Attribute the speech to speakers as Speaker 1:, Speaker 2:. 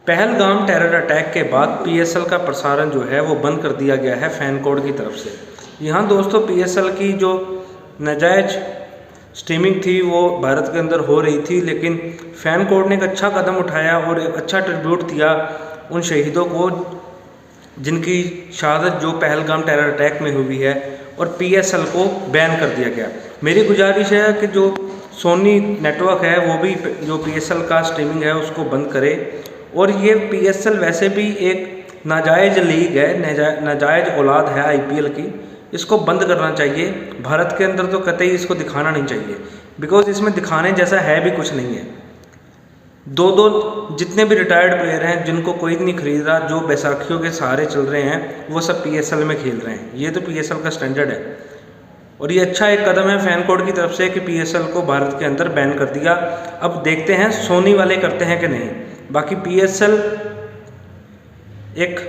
Speaker 1: Pahalgam terror attack के बाद PSL का प्रसारण जो है वो बंद कर दिया गया है फैन कोड की तरफ से। यहाँ दोस्तों पीएसएल की जो नाजायज स्ट्रीमिंग थी वो भारत के अंदर हो रही थी, लेकिन फैन कोड ने एक अच्छा कदम उठाया और एक अच्छा ट्रिब्यूट दिया उन शहीदों को जिनकी शहादत जो पहलगाम टेरर अटैक में हुई है, और पीएसएल को बैन कर दिया गया। मेरी गुजारिश है कि जो सोनी नेटवर्क है वो भी जो पीएसएल का स्ट्रीमिंग है उसको बंद करे। और ये पीएसएल वैसे भी एक नाजायज़ लीग है, नाजायज़ औलाद है आईपीएल की, इसको बंद करना चाहिए। भारत के अंदर तो कतई इसको दिखाना नहीं चाहिए, बिकॉज इसमें दिखाने जैसा है भी कुछ नहीं है। दो जितने भी रिटायर्ड प्लेयर हैं जिनको कोई नहीं खरीद रहा, जो बैसाखियों के सहारे चल रहे हैं, वो सब पीएसएल में खेल रहे हैं। ये तो पीएसएल का स्टैंडर्ड है और ये अच्छा एक कदम है फैन कोड की तरफ से कि पीएसएल को भारत के अंदर बैन कर दिया। अब देखते हैं सोनी वाले करते हैं कि नहीं। बाकी पीएसएल एक